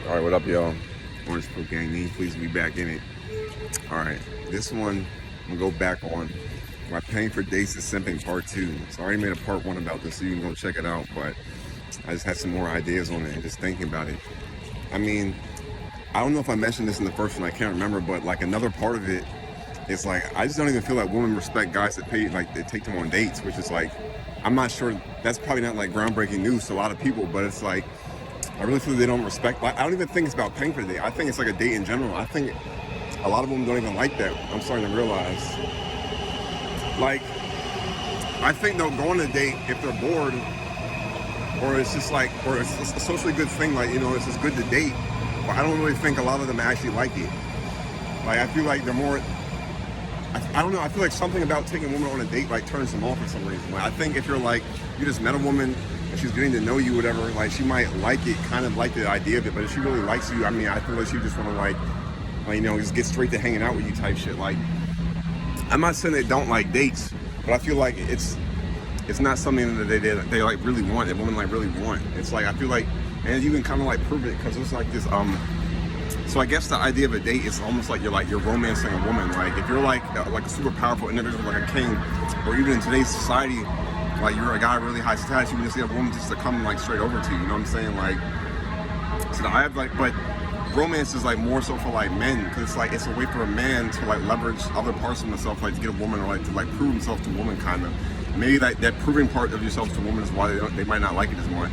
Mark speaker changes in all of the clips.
Speaker 1: All right, what up, y'all? Orange Cook Gang, name, please be back in it. All right, this one I'm gonna go back on my paying for dates is simping part 2. So I already made a part 1 about this, so you can go check it out. But I just had some more ideas on it and just thinking about it. I mean, I don't know if I mentioned this in the first one. I can't remember, but like another part of it is like I just don't even feel like women respect guys that pay like they take them on dates, which is like I'm not sure that's probably not like groundbreaking news to a lot of people, but it's like I really feel they don't respect. Like, I don't even think it's about paying for the date. I think it's like a date in general. I think a lot of them don't even like that. I'm starting to realize. Like, I think they'll go on a date if they're bored, or it's just like, or it's a socially good thing. Like, you know, it's just good to date. But I don't really think a lot of them actually like it. Like, I feel like they're more. I don't know. I feel like something about taking a woman on a date like turns them off for some reason. Like, I think if you're like you just met a woman and she's getting to know you, whatever, like she might like it, kind of like the idea of it. But if she really likes you, I mean, I feel like she just want to like you know, just get straight to hanging out with you type shit. Like, I'm not saying they don't like dates, but I feel like it's not something that they like really want. That women like really want. It's like I feel like, and you can kind of like prove it because it's like this. So I guess the idea of a date is almost like you're romancing a woman. Like if you're like a super powerful individual, like a king, or even in today's society, like you're a guy really high status, you can just get a woman just to come like straight over to you. You know what I'm saying? Like, so I have like, but romance is like more so for like men because it's like it's a way for a man to like leverage other parts of himself, like to get a woman or like to like prove himself to a woman, kind of. Maybe that proving part of yourself to a woman is why they might not like it as much.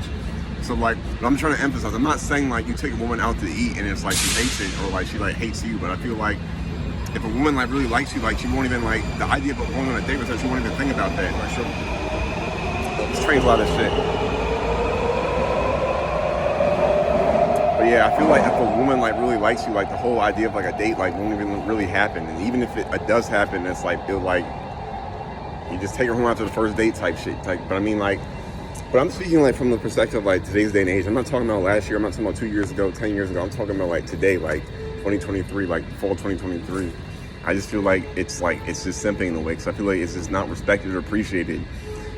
Speaker 1: So like, what I'm trying to emphasize, I'm not saying like you take a woman out to eat and it's like she hates it or like she like hates you, but I feel like if a woman like really likes you, like she won't even like the idea of going on a date with her, she won't even think about that. Like this train's a lot of shit. But yeah, I feel like if a woman like really likes you, like the whole idea of like a date like won't even really happen. And even if it does happen, it's like feel like you just take her home after the first date type shit. Like, but I mean like. But I'm speaking like from the perspective of like today's day and age. I'm not talking about last year. I'm not talking about 2 years ago, 10 years ago. I'm talking about like today, like 2023, like fall 2023. I just feel like it's just simping in a way because I feel like it's just not respected or appreciated.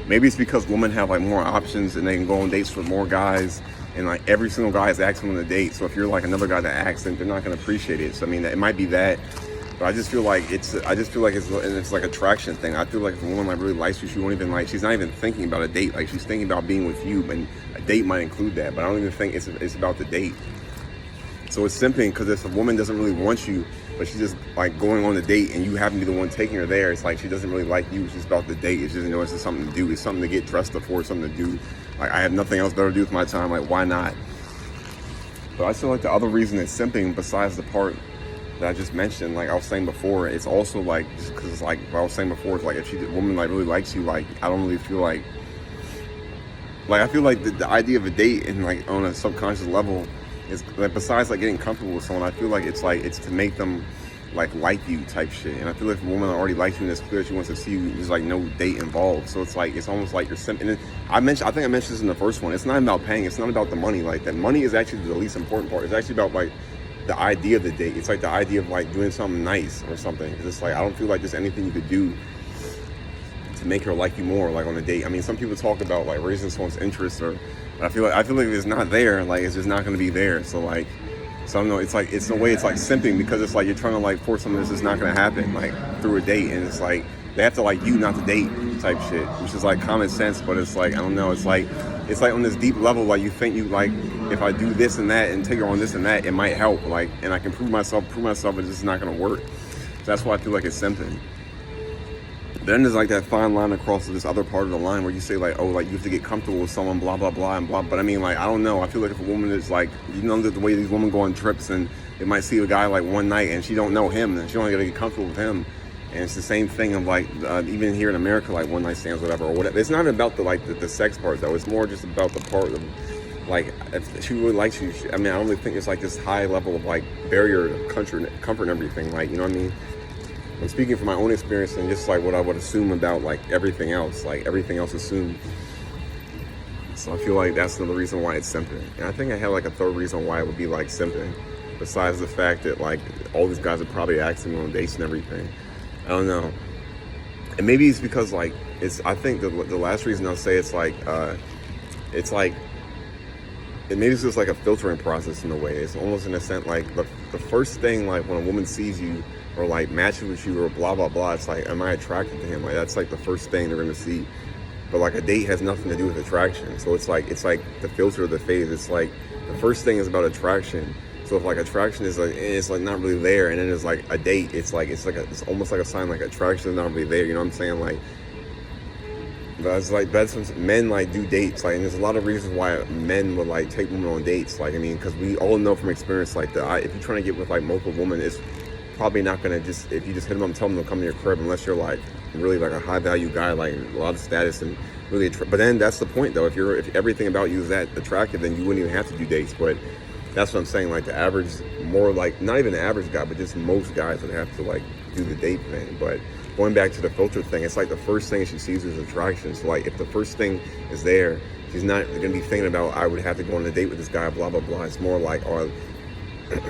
Speaker 1: Maybe it's because women have like more options and they can go on dates with more guys, and like every single guy is asking on a date. So if you're like another guy that asks them, they're not going to appreciate it. So I mean, it might be that. But I just feel like it's like a attraction thing. I feel like if a woman like really likes you, she won't even like, she's not even thinking about a date. Like she's thinking about being with you, and a date might include that. But I don't even think it's about the date. So it's simping because if a woman doesn't really want you, but she's just like going on the date and you happen to be the one taking her there, it's like she doesn't really like you. It's just about the date. It's just, you know, it's just something to do. It's something to get dressed up for. It's something to do. Like I have nothing else better to do with my time. Like why not? But I feel like the other reason it's simping, besides the part that I just mentioned, like I was saying before, it's also like just because it's like what I was saying before, it's like if a woman like really likes you, like I don't really feel like I feel like the idea of a date and like on a subconscious level is like besides like getting comfortable with someone, I feel like it's to make them like you type shit. And I feel like if a woman already likes you and it's clear she wants to see you, there's like no date involved. So it's like it's almost like you're simping. I think I mentioned this in the first one. It's not about paying. It's not about the money. Like that money is actually the least important part. It's actually about like the idea of the date. It's like the idea of like doing something nice or something. It's just like I don't feel like there's anything you could do to make her like you more, like on a date. I mean, some people talk about like raising someone's interest, but I feel like if it's not there, like it's just not going to be there. So I don't know. It's like it's in a way it's like simping because it's like you're trying to like force something that's just not going to happen like through a date, and it's like they have to like you, not the date type shit, which is like common sense, but it's like I don't know. It's like on this deep level, like you think you like if I do this and that and take her on this and that, it might help, like, and I can prove myself, but it's just not going to work. So that's why I feel like it's simping. Then there's like that fine line across to this other part of the line where you say like, oh, like you have to get comfortable with someone, blah, blah, blah, and blah. But I mean, like, I don't know. I feel like if a woman is like, you know, the way these women go on trips and they might see a guy like one night and she don't know him and she only got to get comfortable with him. And it's the same thing of like, even here in America, like one night stands, whatever, or whatever. It's not about the sex part though. It's more just about the part of like, if she really likes you, I mean, I don't really think it's like this high level of like barrier to comfort and everything. Like, you know what I mean? I'm speaking from my own experience and just like what I would assume about like everything else assumed. So I feel like that's another reason why it's simping. And I think I had like a third reason why it would be like simping, besides the fact that like all these guys are probably asking me on dates and everything. I don't know. And maybe it's because like I think the last reason I'll say it's like maybe it's just like a filtering process in a way. It's almost in a sense like the first thing, like when a woman sees you or like matches with you or blah blah blah, it's like, am I attracted to him? Like that's like the first thing they're gonna see. But like a date has nothing to do with attraction. So it's like the filter of the phase. It's like the first thing is about attraction. So if like attraction is like, it's like not really there, and then there's like a date, it's almost like a sign like attraction is not really there. You know what I'm saying? Like, that's when men like do dates. Like, and there's a lot of reasons why men would like take women on dates. Like, I mean, because we all know from experience, like if you're trying to get with like multiple women, it's probably not gonna just, if you just hit them up and tell them to come to your crib, unless you're like really like a high value guy, like a lot of status and really but then that's the point though, if everything about you is that attractive, then you wouldn't even have to do dates. But that's what I'm saying, like the average, more like not even the average guy, but just most guys would have to like do the date thing. But going back to the filter thing, it's like the first thing she sees is attraction. So like if the first thing is there, she's not gonna be thinking about, I would have to go on a date with this guy, blah blah blah. It's more like, or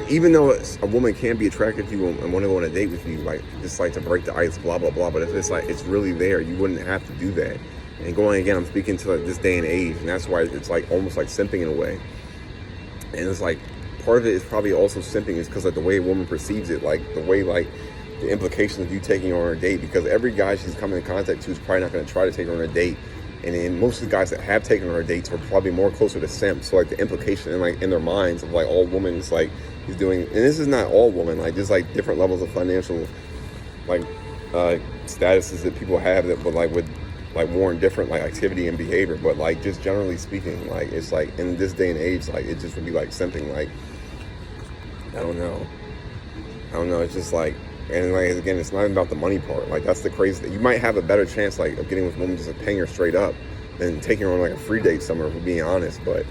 Speaker 1: even though a woman can be attracted to you and want to go on a date with you, like just like to break the ice, blah blah blah, but if it's like it's really there, you wouldn't have to do that. And going again, I'm speaking to like this day and age, and that's why it's like almost like simping in a way. And it's like part of it is probably also simping is because like the way a woman perceives it, like the way like the implications of you taking her on a date, because every guy she's coming in contact to is probably not going to try to take her on a date. And then most of the guys that have taken her on dates are probably more closer to simp. So like the implication in like in their minds of like all women is like he's doing, and this is not all women, like just like different levels of financial like statuses that people have that would like warrant different like activity and behavior. But like just generally speaking, like it's like in this day and age, like it just would be like something like, I don't know, it's just like, and like again, it's not even about the money part. Like that's the crazy thing. You might have a better chance like of getting with a woman just like paying her straight up than taking her on like a free date somewhere, if we're being honest. But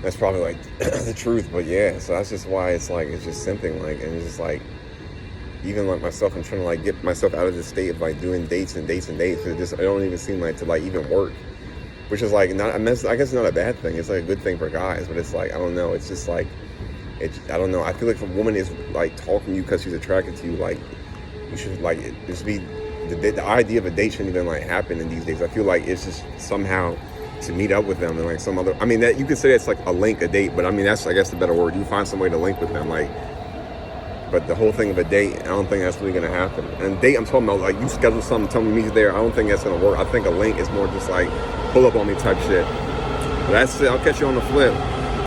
Speaker 1: that's probably like the truth. But yeah, so that's just why it's like, it's just simping, like, and it's just like, even like myself, I'm trying to like get myself out of this state of like doing dates and dates and dates. It don't even seem like to like even work, which is like not, I guess it's not a bad thing. It's like a good thing for guys, but it's like, I don't know. It's just like, I don't know. I feel like if a woman is like talking to you because she's attracted to you, like you should like just be, the idea of a date shouldn't even like happen in these days. I feel like it's just somehow to meet up with them and like some other, I mean that you could say that's like a link, a date, but I mean that's, I guess, the better word. You find some way to link with them, like. But the whole thing of a date, I don't think that's really gonna happen. And date, I'm talking about like you schedule something, tell me meet there. I don't think that's gonna work. I think a link is more just like pull up on me type shit. But that's it. I'll catch you on the flip.